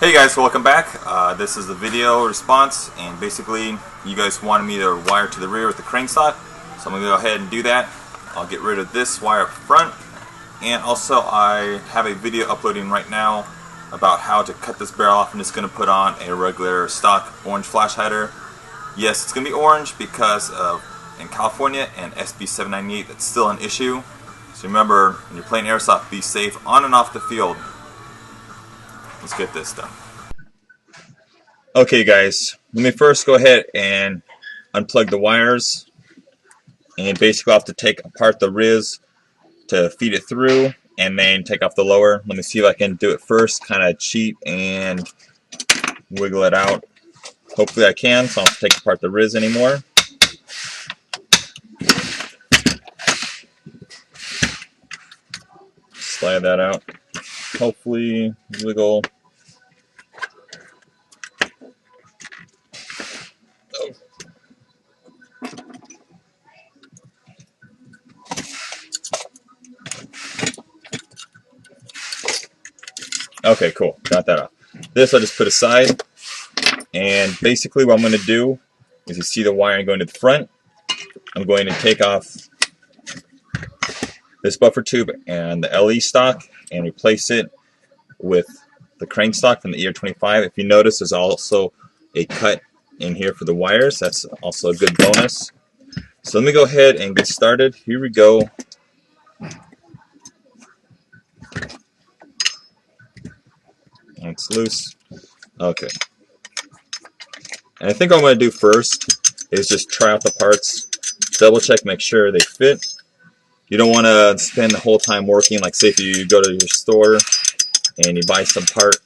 Hey guys, welcome back. This is the video response, and basically you guys wanted me to wire to the rear with the crank slot, so I'm going to go ahead and do that. I'll get rid of this wire up front, and also I have a video uploading right now about how to cut this barrel off. I'm just going to put on a regular stock orange flash hider. Yes, it's going to be orange because of in California and SB 798 that's still an issue. So remember, when you're playing airsoft, be safe on and off the field. Let's get this done. Okay guys, let me first go ahead and unplug the wires, and basically I'll have to take apart the riz to feed it through and then take off the lower. Let me see if I can do it first, kind of cheat and wiggle it out. Hopefully I can, so I don't have to take apart the riz anymore. Slide that out. Hopefully wiggle. Okay, cool. Got that off. This I'll just put aside. And basically what I'm going to do is, you see the wiring going to the front. I'm going to take off this buffer tube and the LE stock and replace it with the crank stock from the ER25. If you notice, there's also a cut in here for the wires. That's also a good bonus. So let me go ahead and get started. Here we go. It's loose. Okay. And I think what I'm going to do first is just try out the parts, double check, make sure they fit. You don't want to spend the whole time working, like say if you go to your store and you buy some part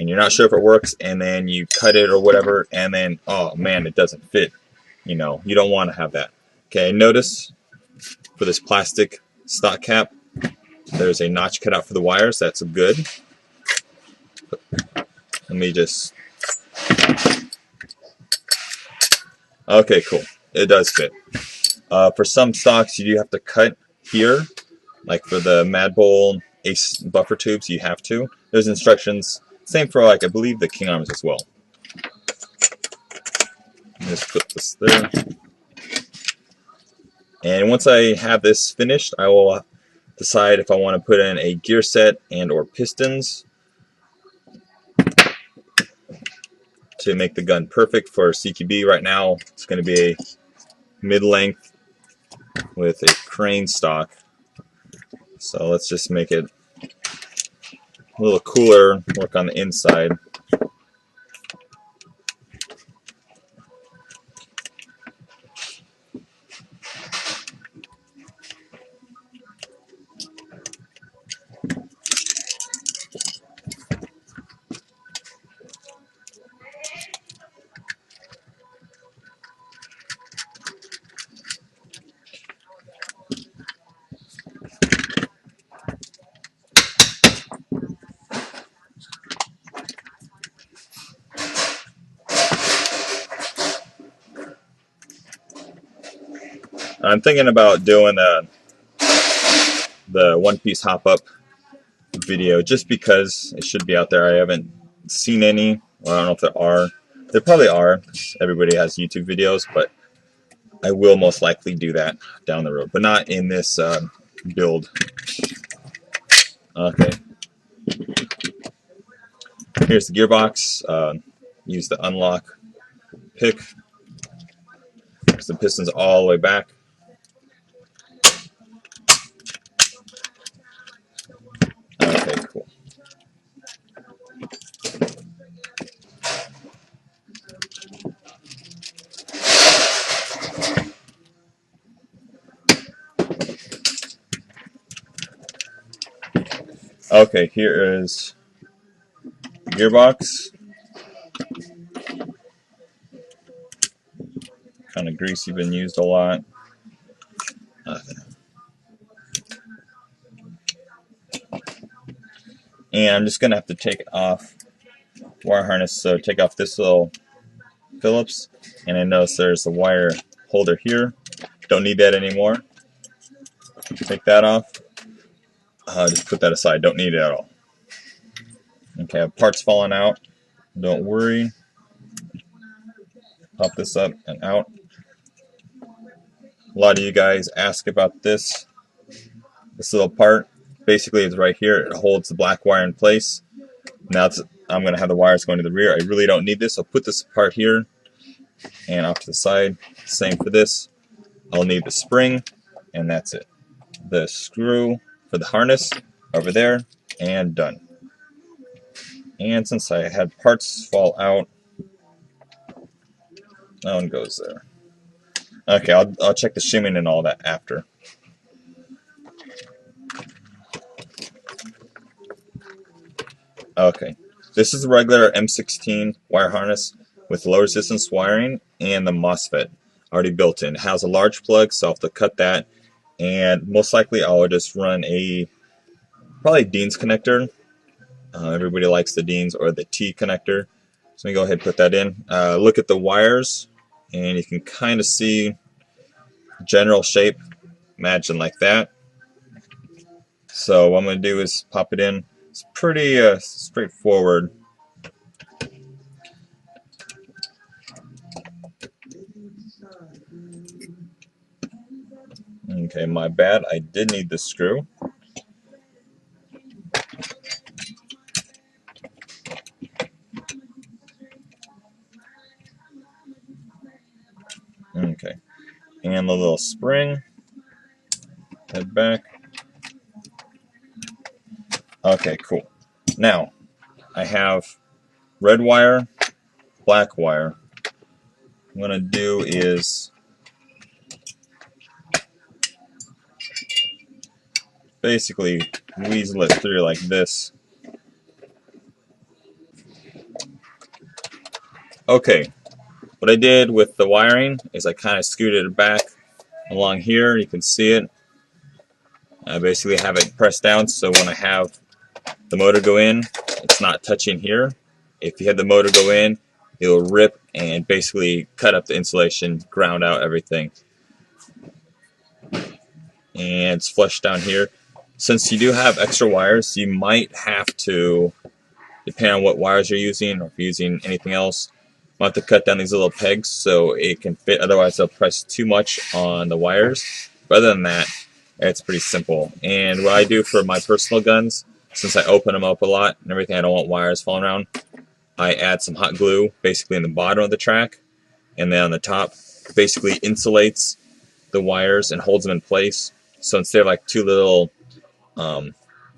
and you're not sure if it works, and then you cut it or whatever, and then, oh man, it doesn't fit. You know, you don't want to have that. Okay, notice for this plastic stock cap, there's a notch cut out for the wires. That's good. Let me just... Okay, cool. It does fit. For some stocks, you do have to cut here, like for the Mad Bull Ace buffer tubes, you have to. There's instructions. Same for, like, I believe the King Arms as well. Just put this there. And once I have this finished, I will decide if I want to put in a gear set and or pistons to make the gun perfect for CQB. Right now, it's going to be a mid-length with a crane stock. So let's just make it a little cooler, work on the inside. I'm thinking about doing the one-piece hop-up video just because it should be out there. I haven't seen any. Well, I don't know if there are. There probably are. Everybody has YouTube videos, but I will most likely do that down the road, but not in this build. Okay. Here's the gearbox. Use the unlock pick. There's the pistons all the way back. Okay, cool. Okay, here is the gearbox. Kind of greasy, been used a lot. And I'm just going to have to take off wire harness, so take off this little Phillips, and I notice there's a wire holder here. Don't need that anymore. Take that off. Just put that aside. Don't need it at all. Okay, I have parts falling out. Don't worry. Pop this up and out. A lot of you guys ask about this little part. Basically, it's right here. It holds the black wire in place. Now I'm going to have the wires going to the rear. I really don't need this. I'll put this part here and off to the side. Same for this. I'll need the spring, and that's it. The screw for the harness over there, and done. And since I had parts fall out, that one goes there. Okay, I'll check the shimming and all that after. Okay, this is the regular M16 wire harness with low resistance wiring and the MOSFET already built in. It has a large plug, so I'll have to cut that, and most likely I'll just run probably Dean's connector. Everybody likes the Dean's or the T connector. So let me go ahead and put that in. Look at the wires, and you can kind of see general shape. Imagine like that. So what I'm going to do is pop it in. It's pretty straightforward. Okay, my bad. I did need the screw. Okay, and the little spring. Head back. Okay, cool. Now, I have red wire, black wire. What I'm going to do is basically weasel it through like this. Okay, what I did with the wiring is I kind of scooted it back along here. You can see it. I basically have it pressed down so when I have the motor go in, it's not touching here. If you have the motor go in, it'll rip and basically cut up the insulation, ground out everything. And it's flush down here. Since you do have extra wires, you might have to, depending on what wires you're using or if you're using anything else, you might have to cut down these little pegs so it can fit, otherwise they'll press too much on the wires. But other than that, it's pretty simple. And what I do for my personal guns, since I open them up a lot and everything, I don't want wires falling around, I add some hot glue basically in the bottom of the track, and then on the top basically insulates the wires and holds them in place. So instead of like two little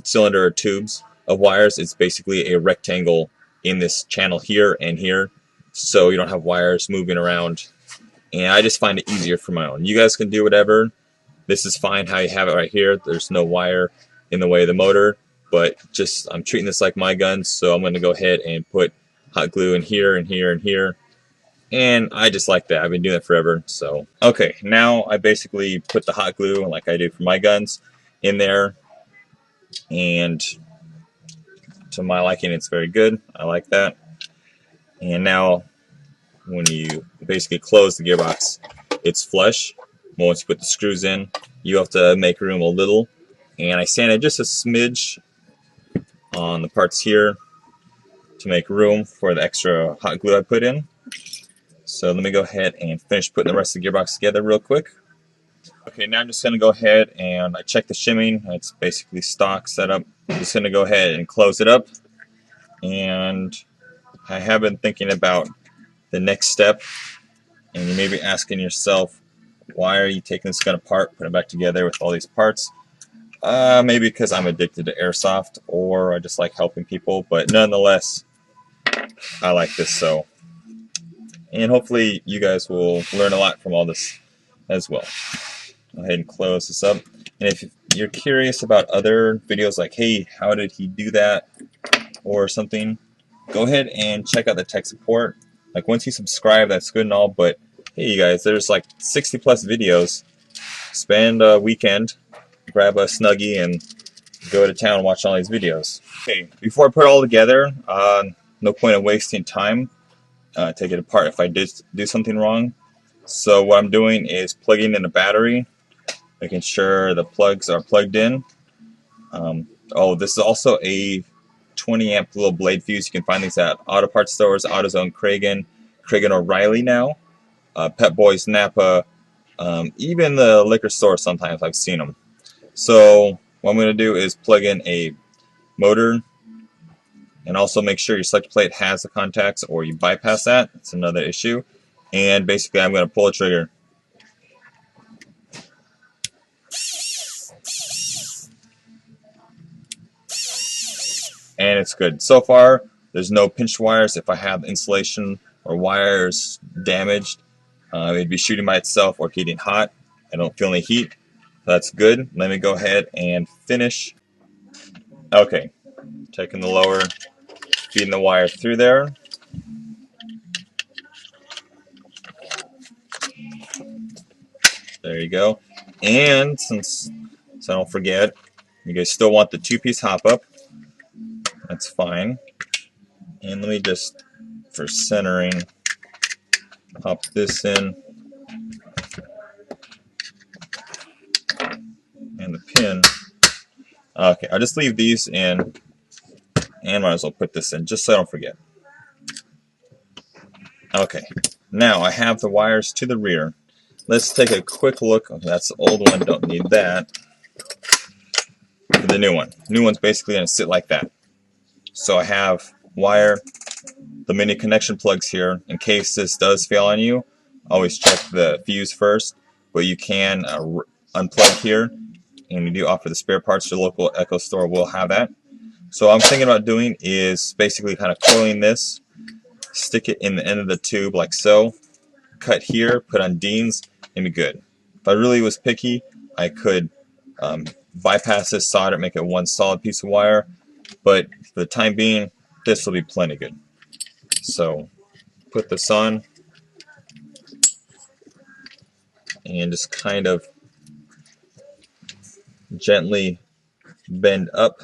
cylinder tubes of wires, it's basically a rectangle in this channel here and here, so you don't have wires moving around. And I just find it easier for my own. You guys can do whatever. This is fine how you have it right here. There's no wire in the way of the motor, but just I'm treating this like my gun, so I'm going to go ahead and put hot glue in here and here and here. And I just like that. I've been doing it forever. So okay, now I basically put the hot glue, like I do for my guns, in there, and to my liking it's very good. I like that. And now when you basically close the gearbox, it's flush. Once you put the screws in, you have to make room a little, and I sanded just a smidge on the parts here to make room for the extra hot glue I put in. So let me go ahead and finish putting the rest of the gearbox together real quick. Okay, now I'm just going to go ahead and I check the shimming. It's basically stock setup. I'm just going to go ahead and close it up. And I have been thinking about the next step. And you may be asking yourself, why are you taking this gun apart, putting it back together with all these parts? Maybe because I'm addicted to airsoft, or I just like helping people. But nonetheless, I like this. So. And hopefully you guys will learn a lot from all this as well. Go ahead and close this up. And if you're curious about other videos like, hey, how did he do that? Or something, go ahead and check out the tech support. Like once you subscribe, that's good and all, but hey you guys, there's like 60 plus videos. Spend a weekend, grab a Snuggie and go to town and watch all these videos. Okay, before I put it all together, no point in wasting time. Take it apart if I did do something wrong. So what I'm doing is plugging in a battery, making sure the plugs are plugged in. Oh, this is also a 20 amp little blade fuse. You can find these at auto parts stores, AutoZone, Kragen O'Reilly now, Pep Boys, Napa, even the liquor store sometimes I've seen them. So what I'm going to do is plug in a motor, and also make sure your selector plate has the contacts or you bypass that. That's another issue. And basically I'm going to pull the trigger. And it's good. So far, there's no pinched wires. If I have insulation or wires damaged, it'd be shooting by itself or heating hot. I don't feel any heat. That's good. Let me go ahead and finish. Okay, taking the lower, feeding the wire through there. There you go. And so I don't forget, you guys still want the two-piece hop-up. That's fine. And let me just, for centering, pop this in. And the pin. Okay, I'll just leave these in, and might as well put this in, just so I don't forget. Okay, now I have the wires to the rear. Let's take a quick look. Okay, that's the old one, don't need that. The new one. New one's basically going to sit like that. So I have wire, the mini connection plugs here. In case this does fail on you, always check the fuse first, but you can unplug here, and we do offer the spare parts. Your local Echo store will have that. So what I'm thinking about doing is basically kind of coiling this, stick it in the end of the tube like so, cut here, put on Deans, and be good. If I really was picky, I could bypass this, solder it, make it one solid piece of wire, but for the time being, this will be plenty good. So put this on and just kind of gently bend up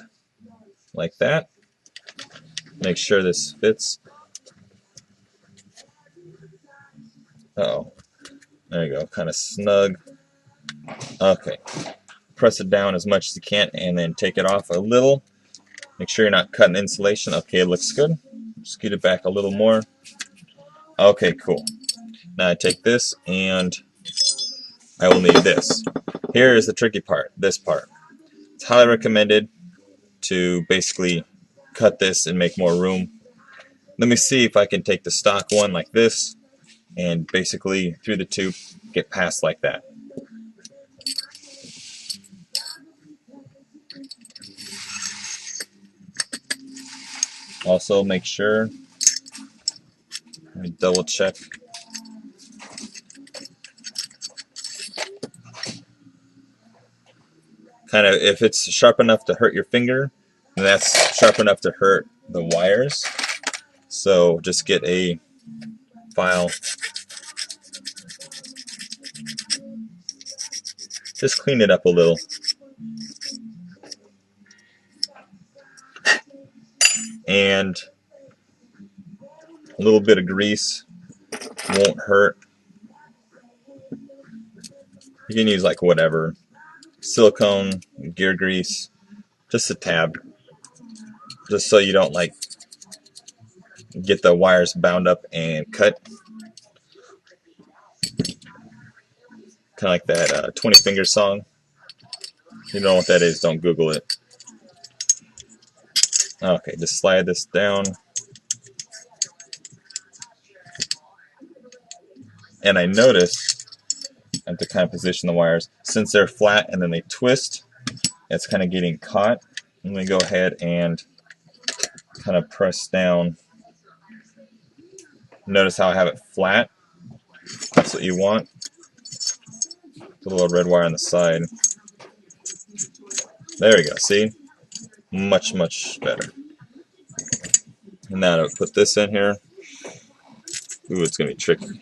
like that. Make sure this fits. Uh-oh. There you go, kind of snug. Okay. Press it down as much as you can and then take it off a little. Make sure you're not cutting insulation. Okay, it looks good. Scoot it back a little more. Okay, cool. Now I take this and I will need this. Here is the tricky part, this part. It's highly recommended to basically cut this and make more room. Let me see if I can take the stock one like this and basically through the tube get past like that. Also make sure, let me double check. Kind of, if it's sharp enough to hurt your finger, then that's sharp enough to hurt the wires. So just get a file. Just clean it up a little. And a little bit of grease won't hurt. You can use like whatever. Silicone, gear grease, just a tab. Just so you don't like get the wires bound up and cut. Kind of like that 20 Finger song. If you don't know what that is, don't Google it. Okay, just slide this down. And I notice I have to kind of position the wires. Since they're flat and then they twist, it's kind of getting caught. I'm going to go ahead and kind of press down. Notice how I have it flat. That's what you want. Put a little red wire on the side. There we go, see? Much, much better. And now to put this in here. Ooh, it's going to be tricky.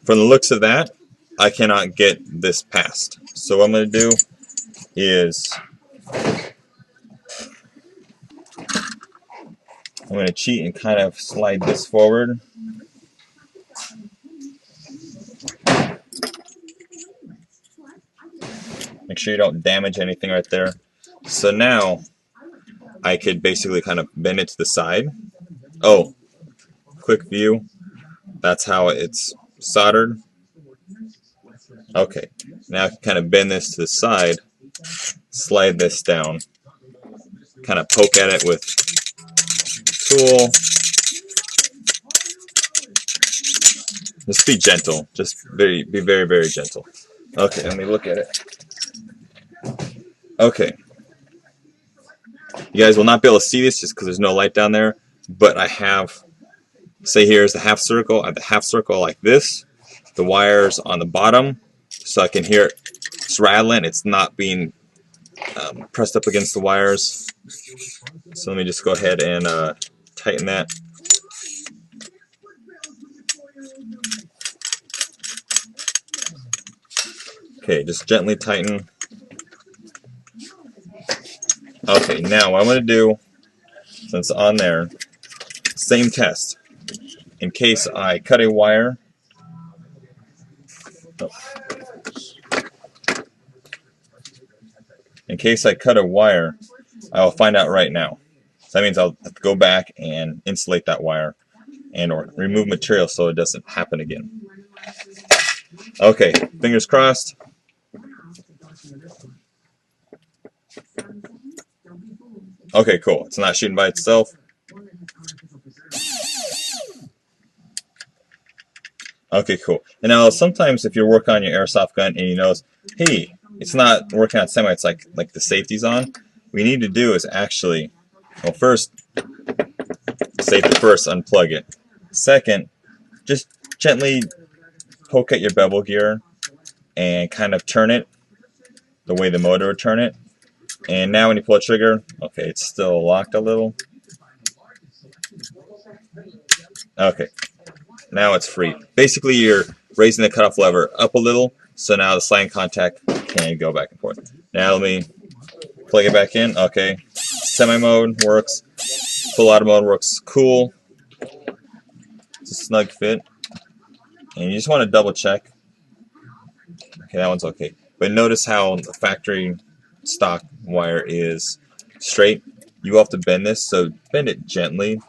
From the looks of that, I cannot get this past. So what I'm going to do is I'm going to cheat and kind of slide this forward. make sure you don't damage anything right there. So now I could basically kind of bend it to the side. Oh, quick view. That's how it's soldered. Okay, now I can kind of bend this to the side, slide this down, kind of poke at it with tool. Just be gentle. Just be very, very gentle. Okay, let me look at it. Okay. You guys will not be able to see this just because there's no light down there, but I have, say here's the half circle. I have the half circle like this. The wires on the bottom, so I can hear it. It's rattling. It's not being pressed up against the wires. So let me just go ahead and tighten that. Okay, just gently tighten. Okay, now what I'm going to do, since on there, same test. In case I cut a wire, I will find out right now. So that means I'll have to go back and insulate that wire and or remove material so it doesn't happen again. Okay, fingers crossed. Okay, cool. It's not shooting by itself. Okay, cool. And now sometimes if you're working on your airsoft gun and you notice, hey, it's not working on semi, it's like the safety's on. What we need to do is actually, well, first, safety first, unplug it. Second, just gently poke at your bevel gear and kind of turn it the way the motor would turn it. And now when you pull the trigger, okay, it's still locked a little. Okay, now it's free. Basically, you're raising the cutoff lever up a little, so now the sliding contact can go back and forth. Now let me plug it back in. Okay, semi mode works, full auto mode works. Cool. It's a snug fit, and you just want to double check. Okay, that one's okay. But notice how the factory stock wire is straight. You have to bend this, so bend it gently.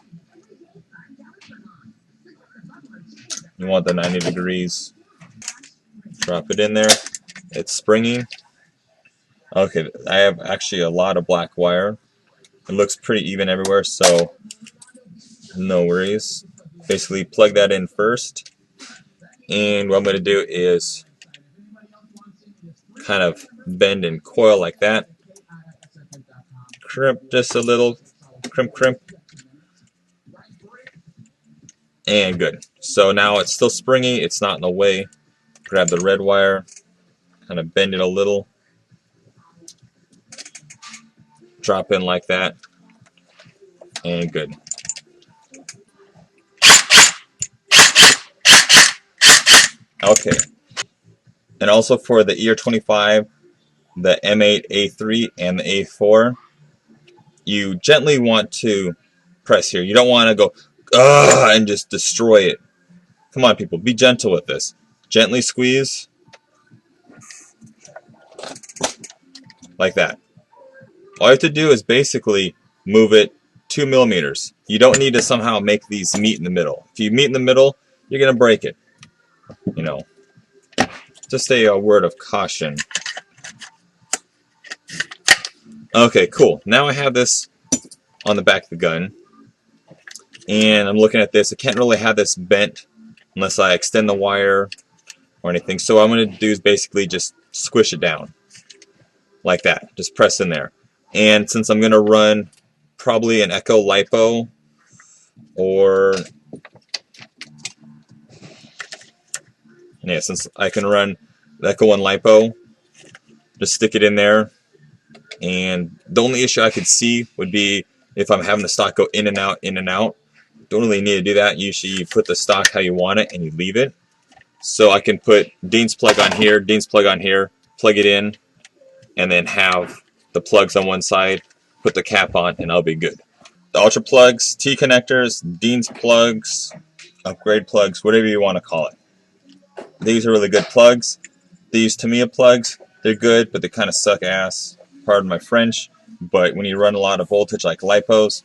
You want the 90 degrees. Drop it in there. It's springy. Okay, I have actually a lot of black wire. It looks pretty even everywhere, so no worries. Basically, plug that in first. And what I'm going to do is kind of bend and coil like that. Crimp just a little. Crimp, crimp. And good. So now it's still springy. It's not in the way. Grab the red wire. Kind of bend it a little. Drop in like that. And good. Okay. And also for the ER25, the M8, A3, and the A4, you gently want to press here. You don't want to go and just destroy it. Come on, people, be gentle with this. Gently squeeze. Like that. All you have to do is basically move it 2 millimeters. You don't need to somehow make these meet in the middle. If you meet in the middle, you're going to break it. You know, just a word of caution. Okay, cool. Now I have this on the back of the gun. And I'm looking at this. I can't really have this bent unless I extend the wire or anything. So what I'm going to do is basically just squish it down. Like that. Just press in there. And since I'm going to run probably an Echo LiPo or... yeah, since I can run the Echo1 LiPo, just stick it in there. And the only issue I could see would be if I'm having the stock go in and out, in and out. Don't really need to do that. Usually you put the stock how you want it and you leave it. So I can put Dean's plug on here, Dean's plug on here, plug it in, and then have the plugs on one side, put the cap on, and I'll be good. The Ultra plugs, T connectors, Dean's plugs, upgrade plugs, whatever you want to call it. These are really good plugs. These Tamiya plugs, They're good, but they kind of suck ass. Pardon my French. But when you run a lot of voltage like lipos,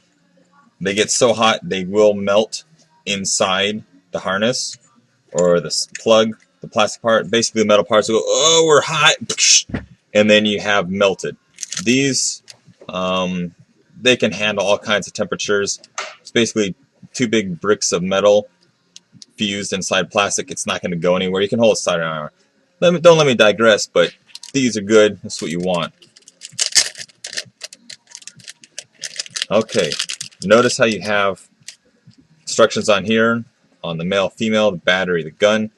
they get so hot they will melt inside the harness or the plug, the plastic part. Basically, the metal parts will go, oh, we're hot, and then you have melted. These, they can handle all kinds of temperatures. It's basically two big bricks of metal fused inside plastic. It's not going to go anywhere. You can hold a soldering iron. Don't let me digress, but these are good. That's what you want. Okay, notice how you have instructions on here, on the male, female, the battery, the gun.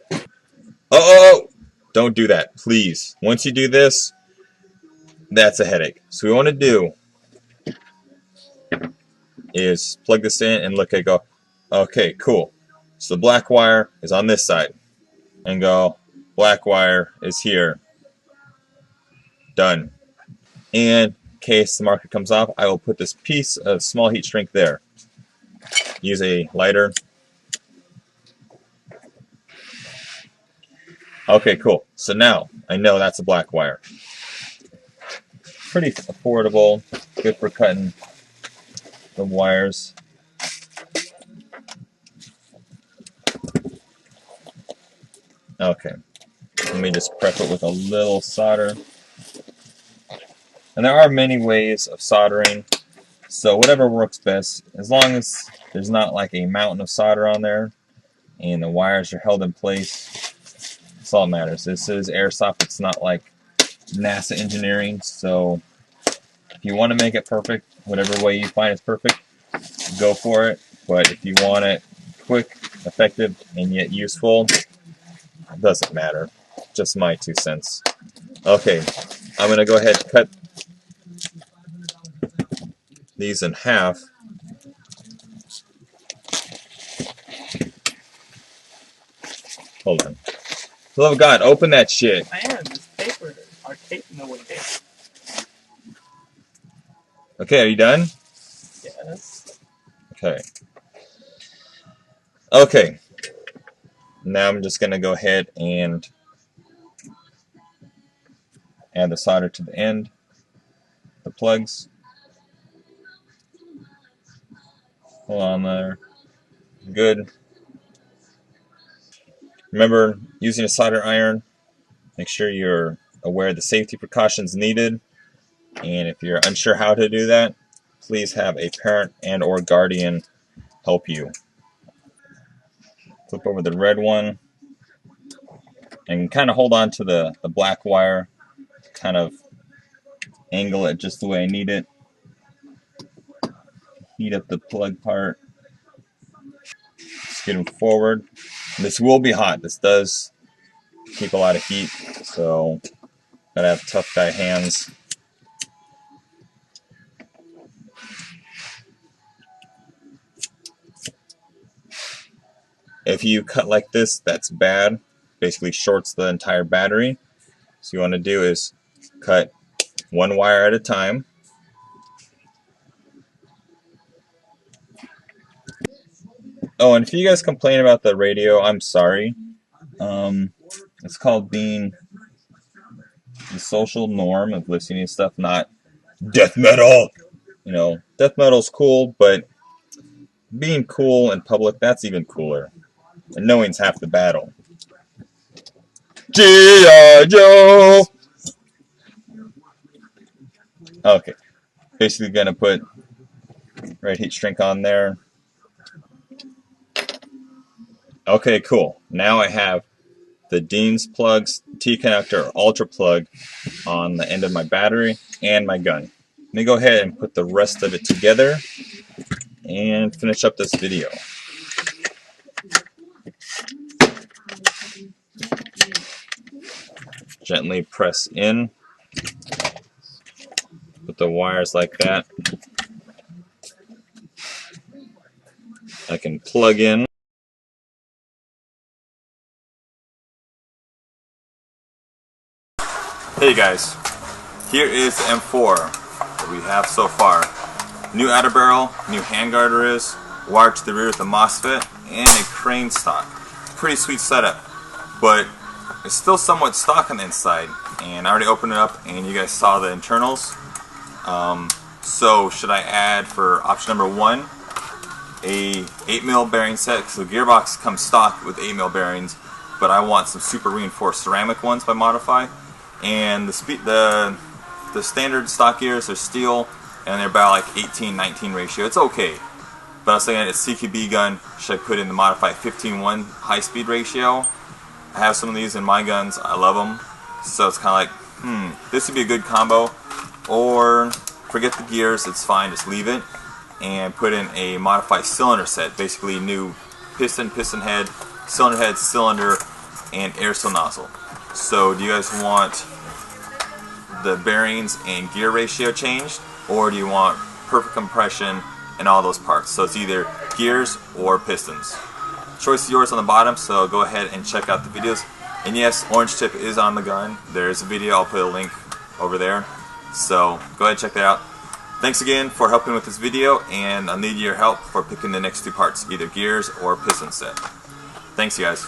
Oh! Don't do that, please. Once you do this, that's a headache. So what we want to do is plug this in and look at go, okay, cool. So the black wire is on this side. And go, black wire is here. Done. And in case the marker comes off, I will put this piece of small heat shrink there. Use a lighter. Okay, cool. So now I know that's a black wire. Pretty affordable, good for cutting the wires. Okay, let me just prep it with a little solder. And there are many ways of soldering, so whatever works best, as long as there's not like a mountain of solder on there and the wires are held in place, that's all that matters. This is airsoft, it's not like NASA engineering, so if you want to make it perfect, whatever way you find is perfect, go for it. But if you want it quick, effective, and yet useful, it doesn't matter. Just my 2 cents. Okay, I'm going to go ahead and cut these in half. Hold on. For the love of God, open that shit. Man, this paper, our tape, no one did. Okay, are you done? Yes. Okay. Okay. Now I'm just going to go ahead and add the solder to the end, the plugs. Hold on there. Good. Remember, using a solder iron, make sure you're aware of the safety precautions needed. And if you're unsure how to do that, please have a parent and or guardian help you. Flip over the red one and kind of hold on to the black wire, kind of angle it just the way I need it. Heat up the plug part. Just get them forward. This will be hot. This does keep a lot of heat, so gotta have tough guy hands. If you cut like this, that's bad. Basically shorts the entire battery. So you want to do is cut one wire at a time. Oh, and if you guys complain about the radio, I'm sorry. It's called being the social norm of listening to stuff, not death metal. You know, death metal's cool, but being cool in public, that's even cooler. And knowing's half the battle. G.I. Joe! Okay. Basically gonna put red heat shrink on there. Okay, cool. Now I have the Dean's plugs, T-connector, or ultra plug on the end of my battery and my gun. Let me go ahead and put the rest of it together and finish up this video. Gently press in. Put the wires like that. I can plug in. Hey guys, here is the M4 that we have so far. New outer barrel, new handguard is, wired to the rear with a MOSFET, and a crane stock. Pretty sweet setup, but it's still somewhat stock on the inside. and I already opened it up, and you guys saw the internals. So should I add for option number 1 a 8mm bearing set? So the gearbox comes stock with 8mm bearings, but I want some super reinforced ceramic ones by Modify. And the standard stock gears are steel, and they're about like 18-19 ratio. It's okay, but I was thinking it's CQB gun. Should I put in the Modify 15:1 high speed ratio? I have some of these in my guns. I love them, so it's kind of like, this would be a good combo. Or forget the gears. It's fine. Just leave it and put in a Modify cylinder set. Basically, new piston head, cylinder, and air seal nozzle. So do you guys want the bearings and gear ratio changed, or do you want perfect compression and all those parts? So it's either gears or pistons. Choice is yours on the bottom, so go ahead and check out the videos. And yes, orange tip is on the gun. There's a video, I'll put a link over there. So go ahead and check that out. Thanks again for helping with this video, and I'll need your help for picking the next 2 parts, either gears or piston set. Thanks, you guys.